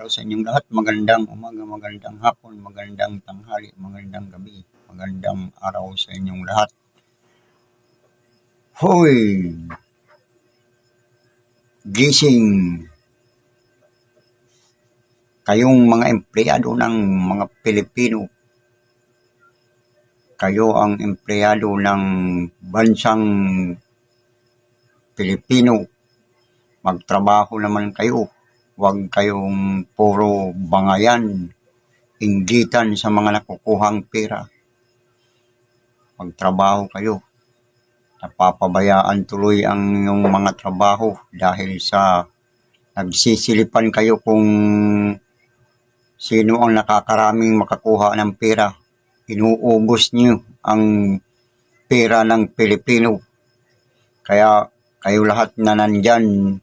araw sa inyong lahat. Magandang umaga, magandang hapon, magandang tanghali, magandang gabi, magandang araw sa inyong lahat. Hoy! Gising! Kayong mga empleyado ng mga Pilipino, kayo ang empleyado ng bansang Pilipino, magtrabaho naman kayo. Huwag kayong puro bangayan, inggitan sa mga nakukuhang pera. Magtrabaho kayo. Napapabayaan tuloy ang inyong mga trabaho dahil sa nagsisilipan kayo kung sino ang nakakaraming makakuha ng pera. Inuubos niyo ang pera ng Pilipino. Kaya kayo lahat na nandyan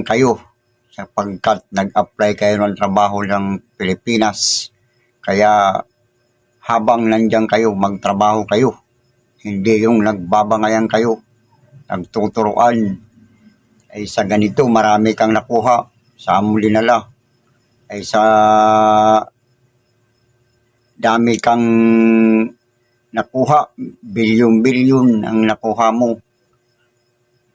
kayo sapagkat nag-apply kayo ng trabaho ng Pilipinas. Kaya habang nandyan kayo, magtrabaho kayo. Hindi yung nagbabangayan kayo, nagtuturuan. Ay sa ganito, marami kang nakuha, saan mo dinala? Ay sa dami kang nakuha, bilyon-bilyon ang nakuha mo.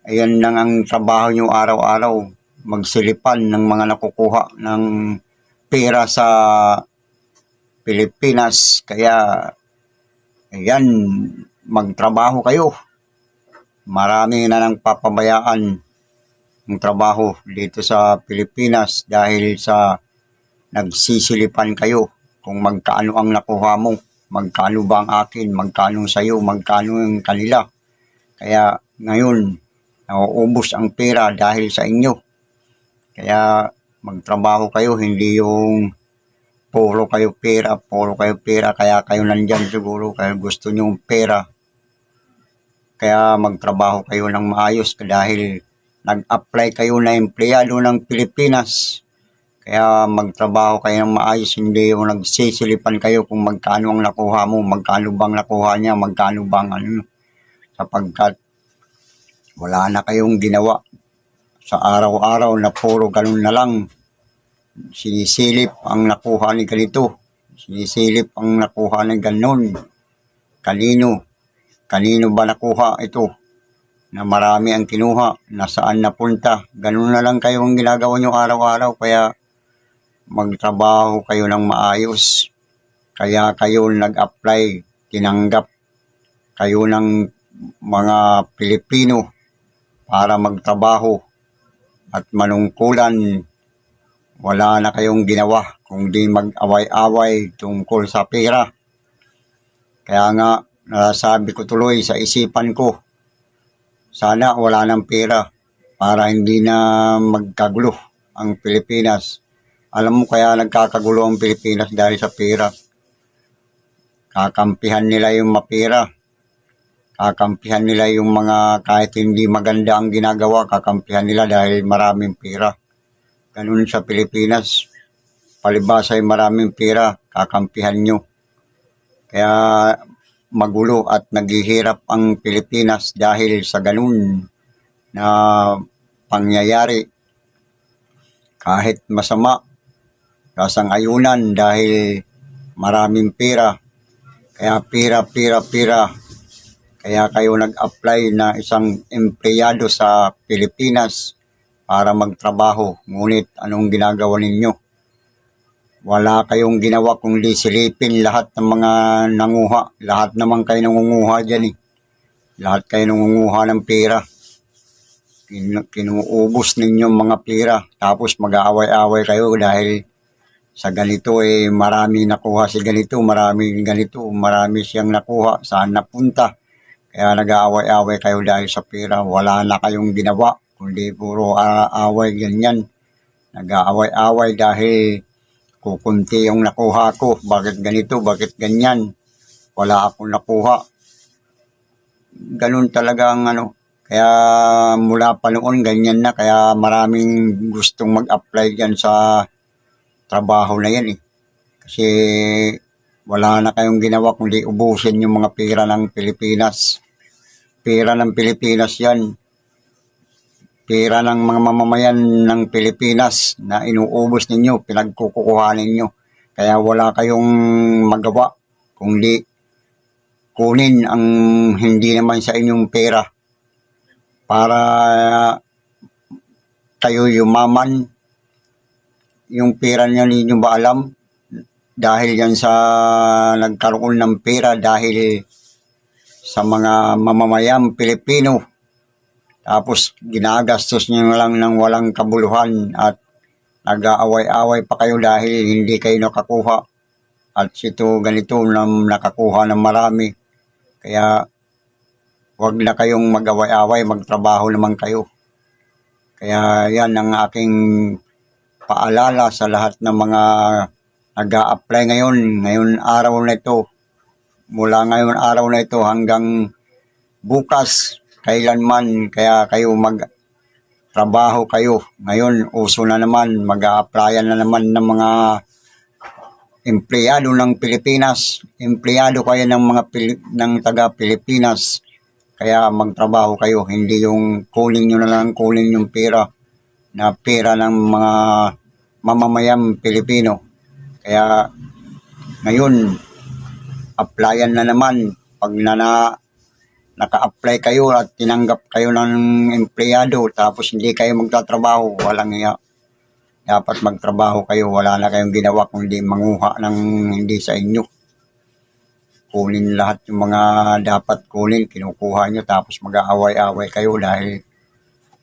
Ayan lang ang trabaho nyo araw-araw. Magsilipan ng mga nakukuha ng pera sa Pilipinas. Kaya, ayan, magtrabaho kayo. Marami na nang papabayaan ng trabaho dito sa Pilipinas dahil sa nagsisilipan kayo kung magkano ang nakuha mo, magkano ba ang akin, magkano sa'yo, magkano ang kanila. Kaya ngayon, nauubos ang pera dahil sa inyo. Kaya magtrabaho kayo, hindi yung puro kayo pera, kaya kayo nandyan siguro, kaya gusto nyo pera. Kaya magtrabaho kayo ng maayos dahil nag-apply kayo na empleyado ng Pilipinas. Kaya magtrabaho kayo ng maayos, hindi yung nagsisilipan kayo kung magkano ang nakuha mo, magkano bang nakuha niya, magkano bang ano. Sapagkat wala na kayong ginawa sa araw-araw na puro ganun na lang. Sinisilip ang nakuha ni ganito. Sinisilip ang nakuha ni ganun. Kanino ba nakuha ito? Na marami ang kinuha. Nasaan napunta? Ganun na lang kayong ginagawa nyo araw-araw. Kaya magtrabaho kayo ng maayos. Kaya kayo nag-apply, tinanggap kayo ng mga Pilipino para magtrabaho. At manungkulan, wala na kayong ginawa kundi mag-away-away tungkol sa pera. Kaya nga, nasabi ko tuloy sa isipan ko, sana wala ng pera para hindi na magkagulo ang Pilipinas. Alam mo kaya nagkakagulo ang Pilipinas dahil sa pera. Kakampihan nila yung mapera. Kakampihan nila yung mga kahit hindi maganda ang ginagawa, kakampihan nila dahil maraming pera. Ganun sa Pilipinas, palibasa ay maraming pera, kakampihan nyo. Kaya magulo at naghihirap ang Pilipinas dahil sa ganun na pangyayari. Kahit masama, kasang-ayunan dahil maraming pera. Kaya pera. Kaya kayo nag-apply na isang empleyado sa Pilipinas para magtrabaho. Ngunit anong ginagawa ninyo? Wala kayong ginawa kundi silipin lahat ng mga nanguha. Lahat naman kayo nangunguha dyan eh. Lahat kayo nangunguha ng pera. Kinuubos ninyo mga pera. Tapos mag-aaway-aaway kayo dahil sa ganito eh marami nakuha si ganito, marami siyang nakuha. Saan napunta? Kaya nag-aaway-aaway kayo dahil sa pera. Wala na kayong ginawa, kundi puro away ganyan. Nag-aaway-aaway dahil kukunti yung nakuha ko. Bakit ganito, bakit ganyan? Wala akong nakuha. Ganun talaga ang ano. Kaya mula pa noon ganyan na. Kaya maraming gustong mag-apply dyan sa trabaho na yan eh. Kasi wala na kayong ginawa kundi ubusin yung mga pera ng Pilipinas. Pera ng Pilipinas yan. pera ng mga mamamayan ng Pilipinas na inuubos ninyo, pinagkukuha ninyo. Kaya wala kayong magawa kundi kunin ang hindi naman sa inyong pera para kayo yumaman. Yung pera niya ninyo ba alam? Dahil yan sa nagkaroon ng pera dahil sa mga mamamayang Pilipino. Tapos ginagastos niyo lang ng walang kabuluhan at nag-aaway-away pa kayo dahil hindi kayo nakakuha. At ito ganito na nakakuha ng marami. Kaya wag na kayong mag-away-away, magtrabaho naman kayo. Kaya yan ang aking paalala sa lahat ng mga nag-a-apply ngayon araw na ito. Mula ngayon araw na ito hanggang bukas, kailanman, kaya kayo magtrabaho kayo. Ngayon, uso na naman, mag-a-applyan na naman ng mga empleyado ng Pilipinas. Empleyado kayo ng mga ng taga-Pilipinas. Kaya magtrabaho kayo, hindi yung kunin nyo na lang, kunin yung pera na pera ng mga mamamayang Pilipino. Kaya ngayon, applyan na naman. Pag naka-apply kayo at tinanggap kayo ng empleyado tapos hindi kayo magtatrabaho, walang iya. Dapat magtrabaho kayo, wala na kayong ginawa kundi manguha ng hindi sa inyo. Kunin lahat yung mga dapat kunin, kinukuha nyo tapos mag-aaway-away kayo dahil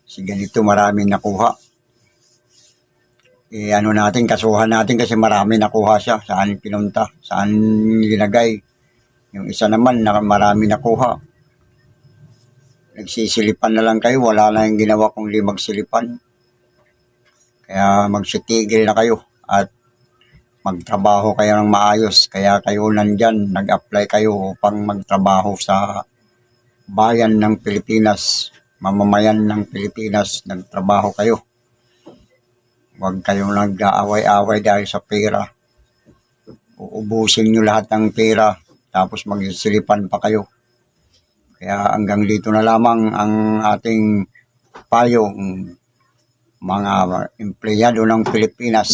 si ganito maraming nakuha. Ano natin, kasuhan natin kasi marami nakuha siya. Saan pinunta, saan nilagay. Yung isa naman, marami nakuha. Nagsisilipan na lang kayo, wala na yung ginawa kundi magsilipan. Kaya magsitigil na kayo at magtrabaho kayo ng maayos. Kaya kayo nandyan, nag-apply kayo upang magtrabaho sa bayan ng Pilipinas, mamamayan ng Pilipinas, nagtrabaho kayo. Huwag kayong nag-aaway-away dahil sa pera. Uubusin nyo lahat ng pera, tapos magsilipan pa kayo. Kaya hanggang dito na lamang ang ating payo, mga empleyado ng Pilipinas.